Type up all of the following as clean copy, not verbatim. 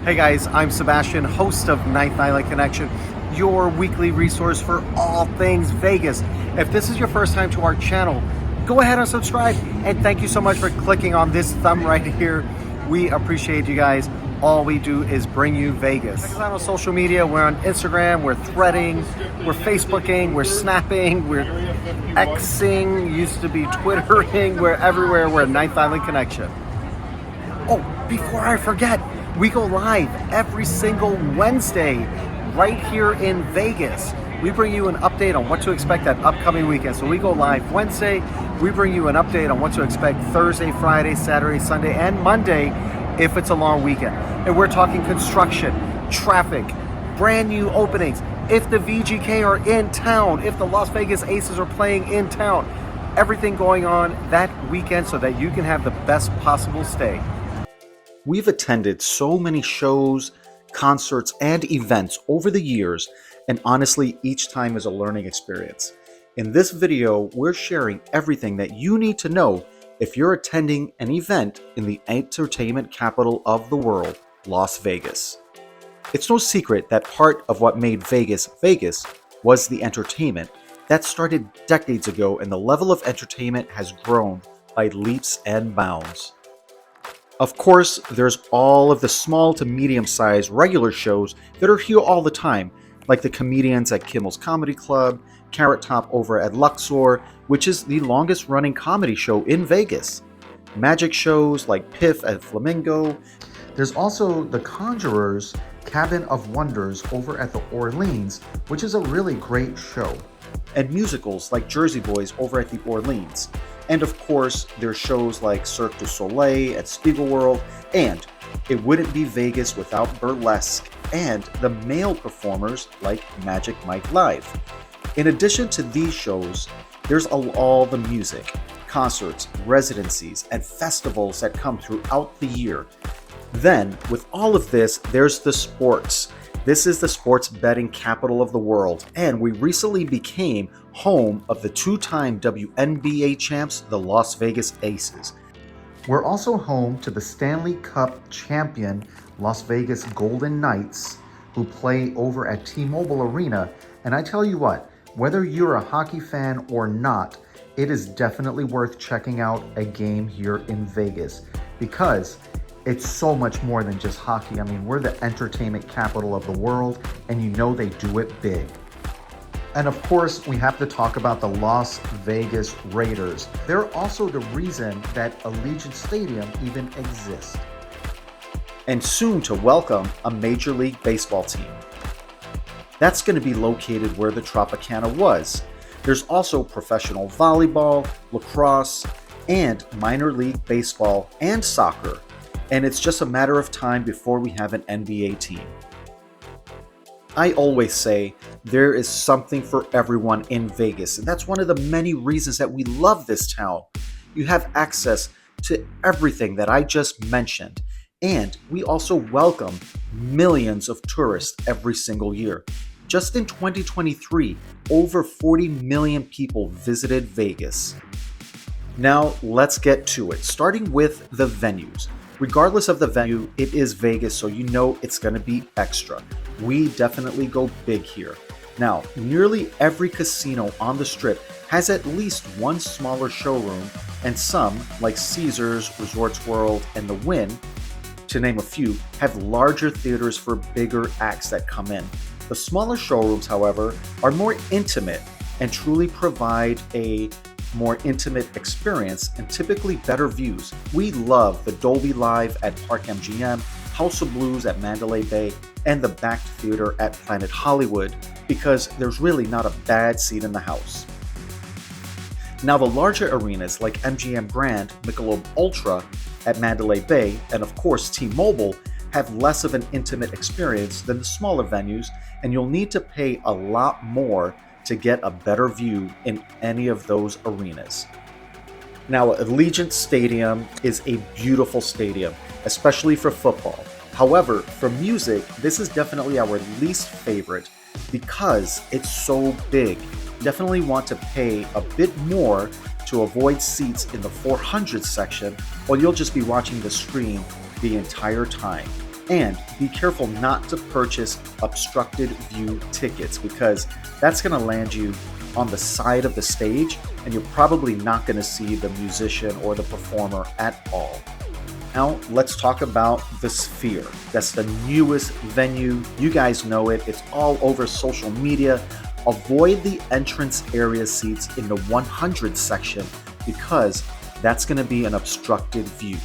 Hey guys, I'm Sebastian, host of Ninth Island Connection, your weekly resource for all things Vegas. If this is your first time to our channel, go ahead and subscribe. And thank you so much for clicking on this thumb right here. We appreciate you guys. All we do is bring you Vegas. Check us out on social media. We're on Instagram, we're threading, we're Facebooking, we're snapping, we're Xing, used to be Twittering, we're everywhere. We're Ninth Island Connection. Oh, before I forget, we go live every single Wednesday right here in Vegas. We bring you an update on what to expect that upcoming weekend. So we go live Wednesday. We bring you an update on what to expect Thursday, Friday, Saturday, Sunday, and Monday if it's a long weekend. And we're talking construction, traffic, brand new openings, if the VGK are in town, if the Las Vegas Aces are playing in town, everything going on that weekend so that you can have the best possible stay. We've attended so many shows, concerts, and events over the years, and honestly, each time is a learning experience. In this video, we're sharing everything that you need to know if you're attending an event in the entertainment capital of the world, Las Vegas. It's no secret that part of what made Vegas Vegas was the entertainment. That started decades ago, and the level of entertainment has grown by leaps and bounds. Of course, there's all of the small to medium-sized regular shows that are here all the time, like the comedians at Kimmel's Comedy Club, Carrot Top over at Luxor, which is the longest-running comedy show in Vegas. Magic shows like Piff at Flamingo. There's also the Conjurer's Cabin of Wonders over at the Orleans, which is a really great show. And musicals like Jersey Boys over at the Orleans. And of course, there's shows like Cirque du Soleil at Spiegelworld, and it wouldn't be Vegas without burlesque and the male performers like Magic Mike Live. In addition to these shows, there's all the music, concerts, residencies, and festivals that come throughout the year. Then, with all of this, there's the sports. This is the sports betting capital of the world, and we recently became home of the two-time WNBA champs, the Las Vegas Aces. We're also home to the Stanley Cup champion Las Vegas Golden Knights, who play over at T-Mobile Arena. And I tell you what, whether you're a hockey fan or not, it is definitely worth checking out a game here in Vegas because it's so much more than just hockey. I mean, we're the entertainment capital of the world, and you know they do it big. And of course, we have to talk about the Las Vegas Raiders. They're also the reason that Allegiant Stadium even exists. And soon to welcome a Major League Baseball team. That's going to be located where the Tropicana was. There's also professional volleyball, lacrosse, and minor league baseball and soccer. And it's just a matter of time before we have an NBA team. I always say there is something for everyone in Vegas, and that's one of the many reasons that we love this town. You have access to everything that I just mentioned, and we also welcome millions of tourists every single year. Just in 2023, over 40 million people visited Vegas. Now let's get to it, starting with the venues. Regardless of the venue, it is Vegas, so you know it's going to be extra. We definitely go big here. Now, nearly every casino on the Strip has at least one smaller showroom, and some, like Caesars, Resorts World, and the Wynn, to name a few, have larger theaters for bigger acts that come in. The smaller showrooms, however, are more intimate and truly provide a more intimate experience and typically better views. We love the Dolby Live at Park MGM, House of Blues at Mandalay Bay, and the Backed Theater at Planet Hollywood because there's really not a bad seat in the house. Now the larger arenas like MGM Grand, Michelob Ultra at Mandalay Bay, and of course T-Mobile have less of an intimate experience than the smaller venues, and you'll need to pay a lot more to get a better view in any of those arenas. Now, Allegiant Stadium is a beautiful stadium, especially for football. However, for music, this is definitely our least favorite because it's so big. Definitely want to pay a bit more to avoid seats in the 400 section, or you'll just be watching the screen the entire time. And be careful not to purchase obstructed view tickets, because that's going to land you on the side of the stage and you're probably not going to see the musician or the performer at all. Now let's talk about the Sphere. That's the newest venue. You guys know it. It's all over social media. Avoid the entrance area seats in the 100 section because that's going to be an obstructed view.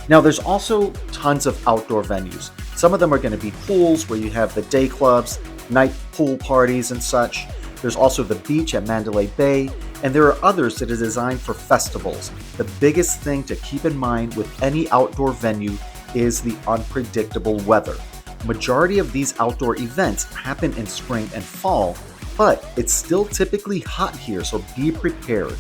Now there's also tons of outdoor venues. Some of them are going to be pools where you have the day clubs, night pool parties and such. There's also the beach at Mandalay Bay, and there are others that are designed for festivals. The biggest thing to keep in mind with any outdoor venue is the unpredictable weather. Majority of these outdoor events happen in spring and fall, but it's still typically hot here, so be prepared.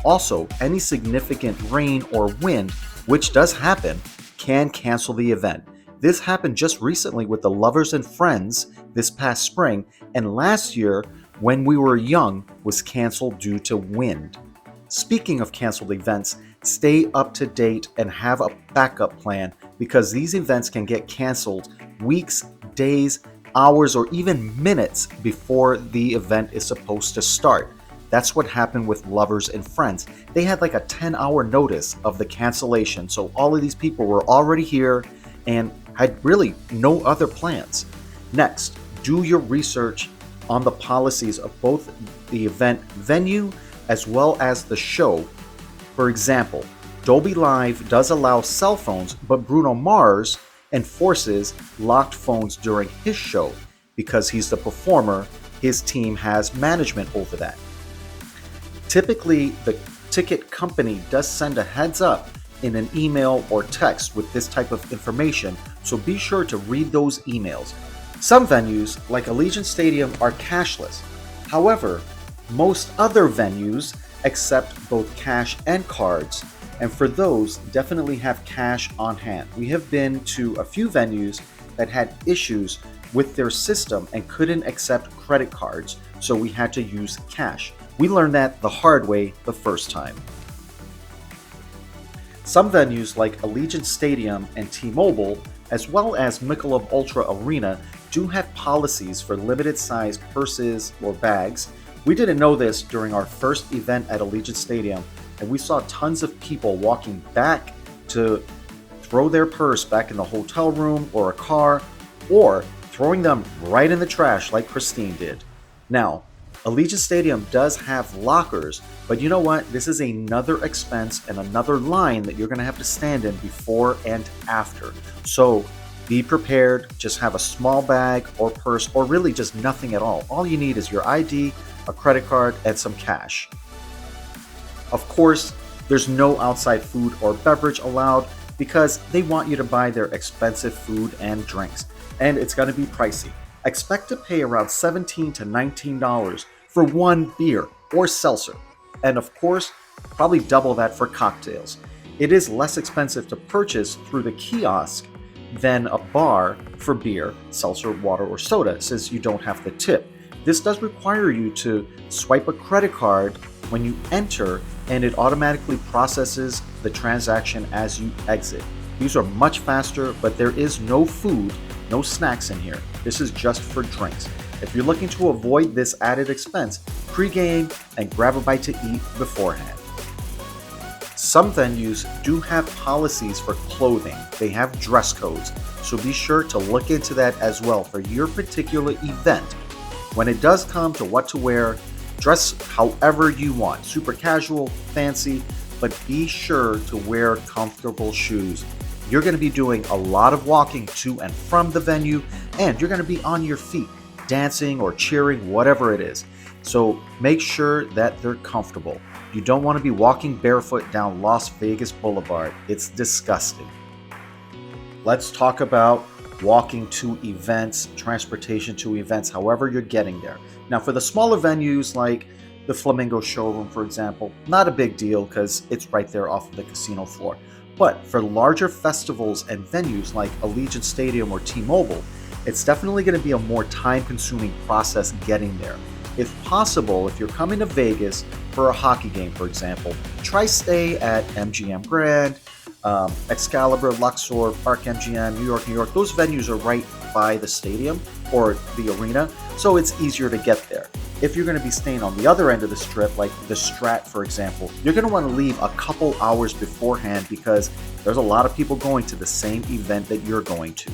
Also, any significant rain or wind, which does happen, can cancel the event. This happened just recently with the Lovers and Friends this past spring, and last year, When We Were Young was canceled due to wind. Speaking of canceled events, stay up to date and have a backup plan because these events can get canceled weeks, days, hours, or even minutes before the event is supposed to start. That's what happened with Lovers and Friends. They had like a 10-hour notice of the cancellation, so all of these people were already here and had really no other plans. Next, do your research on the policies of both the event venue as well as the show. For example, Dolby Live does allow cell phones, but Bruno Mars enforces locked phones during his show because he's the performer. His team has management over that. Typically, the ticket company does send a heads up in an email or text with this type of information, so be sure to read those emails. Some venues, like Allegiant Stadium, are cashless. However, most other venues accept both cash and cards, and for those, definitely have cash on hand. We have been to a few venues that had issues with their system and couldn't accept credit cards, so we had to use cash. We learned that the hard way the first time. Some venues like Allegiant Stadium and T-Mobile, as well as Michelob Ultra Arena, do have policies for limited-sized purses or bags. We didn't know this during our first event at Allegiant Stadium, and we saw tons of people walking back to throw their purse back in the hotel room or a car, or throwing them right in the trash like Christine did. Now, Allegiant Stadium does have lockers, but you know what? This is another expense and another line that you're going to have to stand in before and after. So be prepared. Just have a small bag or purse, or really just nothing at all. All you need is your ID, a credit card, and some cash. Of course, there's no outside food or beverage allowed because they want you to buy their expensive food and drinks, and it's going to be pricey. Expect to pay around $17 to $19 for one beer or seltzer, and of course, probably double that for cocktails. It is less expensive to purchase through the kiosk than a bar for beer, seltzer, water, or soda, since you don't have to tip. This does require you to swipe a credit card when you enter, and it automatically processes the transaction as you exit. These are much faster, but there is no food, no snacks in here. This is just for drinks. If you're looking to avoid this added expense, pre-game and grab a bite to eat beforehand. Some venues do have policies for clothing. They have dress codes, so be sure to look into that as well for your particular event. When it does come to what to wear, dress however you want, super casual, fancy, but be sure to wear comfortable shoes. You're going to be doing a lot of walking to and from the venue, and you're going to be on your feet, dancing or cheering, whatever it is. So make sure that they're comfortable. You don't want to be walking barefoot down Las Vegas Boulevard. It's disgusting. Let's talk about walking to events, transportation to events, however you're getting there. Now, for the smaller venues like the Flamingo Showroom, for example, not a big deal because it's right there off of the casino floor. But for larger festivals and venues like Allegiant Stadium or T-Mobile, it's definitely going to be a more time-consuming process getting there. If possible, if you're coming to Vegas for a hockey game, for example, try stay at MGM Grand, Excalibur, Luxor, Park MGM, New York, those venues are right by the stadium or the arena, so it's easier to get there. If you're going to be staying on the other end of the strip, like the Strat, for example, you're going to want to leave a couple hours beforehand because there's a lot of people going to the same event that you're going to.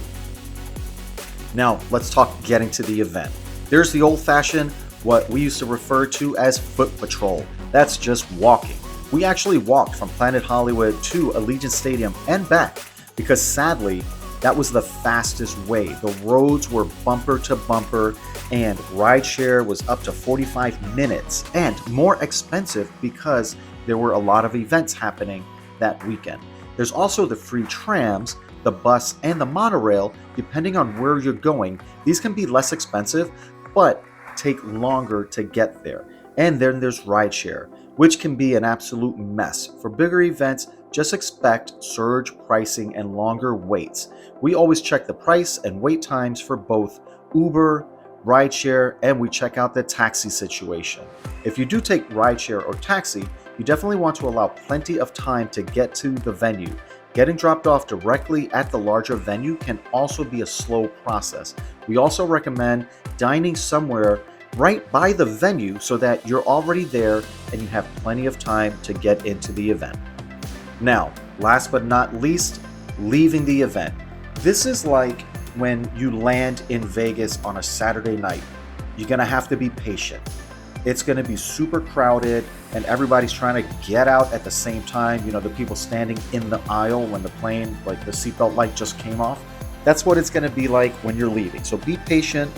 Now, let's talk getting to the event. There's the old-fashioned, what we used to refer to as foot patrol. That's just walking. We actually walked from Planet Hollywood to Allegiant Stadium and back because sadly, that was the fastest way. The roads were bumper to bumper and rideshare was up to 45 minutes and more expensive because there were a lot of events happening that weekend. There's also the free trams, the bus, and the monorail. Depending on where you're going, these can be less expensive, but take longer to get there. And then there's rideshare, which can be an absolute mess. For bigger events, just expect surge pricing and longer waits. We always check the price and wait times for both Uber, rideshare, and we check out the taxi situation. If you do take rideshare or taxi, you definitely want to allow plenty of time to get to the venue. Getting dropped off directly at the larger venue can also be a slow process. We also recommend dining somewhere right by the venue so that you're already there and you have plenty of time to get into the event. Now, last but not least, leaving the event. This is like when you land in Vegas on a Saturday night. You're gonna have to be patient. It's gonna be super crowded and everybody's trying to get out at the same time. You know, the people standing in the aisle when the plane, like the seatbelt light just came off. That's what it's gonna be like when you're leaving. So be patient.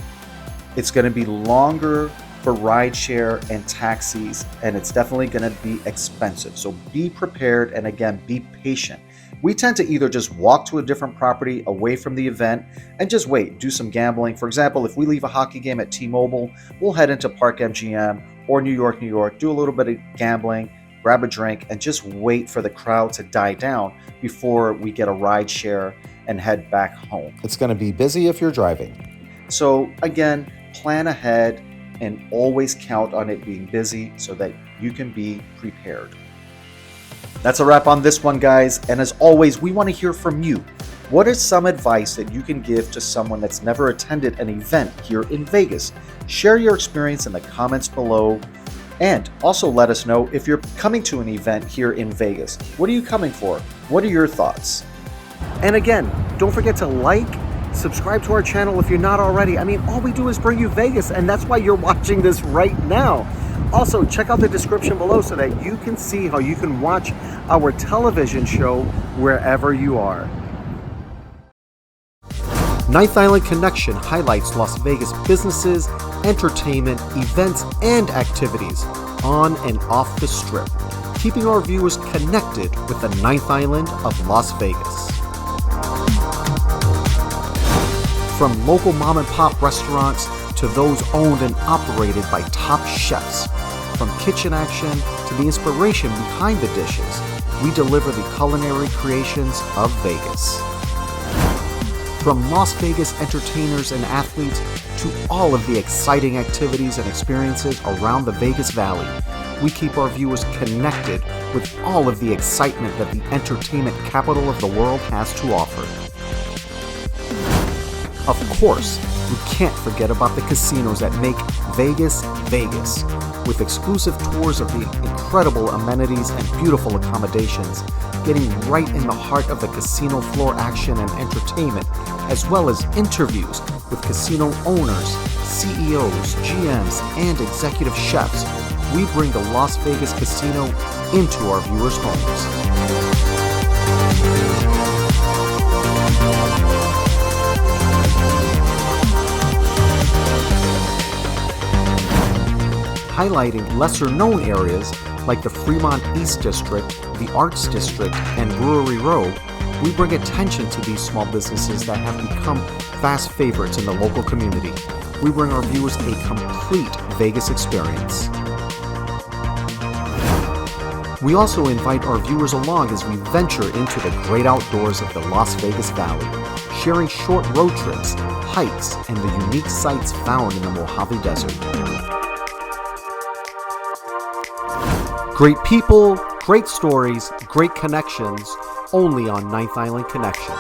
It's gonna be longer for rideshare and taxis, and it's definitely gonna be expensive. So be prepared and again, be patient. We tend to either just walk to a different property away from the event and just wait, do some gambling. For example, if we leave a hockey game at T-Mobile, we'll head into Park MGM or New York, do a little bit of gambling, grab a drink, and just wait for the crowd to die down before we get a ride share and head back home. It's going to be busy if you're driving. So again, plan ahead and always count on it being busy so that you can be prepared. That's a wrap on this one, guys. And as always, we want to hear from you. What is some advice that you can give to someone that's never attended an event here in Vegas? Share your experience in the comments below. And also let us know if you're coming to an event here in Vegas. What are you coming for? What are your thoughts? And again, don't forget to like, subscribe to our channel if you're not already. I mean, all we do is bring you Vegas, and that's why you're watching this right now. Also, check out the description below so that you can see how you can watch our television show wherever you are. Ninth Island Connection highlights Las Vegas businesses, entertainment, events, and activities on and off the Strip, keeping our viewers connected with the Ninth Island of Las Vegas. From local mom and pop restaurants to those owned and operated by top chefs, from kitchen action to the inspiration behind the dishes, we deliver the culinary creations of Vegas. From Las Vegas entertainers and athletes to all of the exciting activities and experiences around the Vegas Valley, we keep our viewers connected with all of the excitement that the entertainment capital of the world has to offer. Of course, we can't forget about the casinos that make Vegas, Vegas, with exclusive tours of the incredible amenities and beautiful accommodations, getting right in the heart of the casino floor action and entertainment, as well as interviews with casino owners, CEOs, GMs, and executive chefs. We bring the Las Vegas Casino into our viewers' homes. Highlighting lesser-known areas like the Fremont East District, the Arts District, and Brewery Row, we bring attention to these small businesses that have become fast favorites in the local community. We bring our viewers a complete Vegas experience. We also invite our viewers along as we venture into the great outdoors of the Las Vegas Valley, sharing short road trips, hikes, and the unique sights found in the Mojave Desert. Great people, great stories, great connections, only on Ninth Island Connection.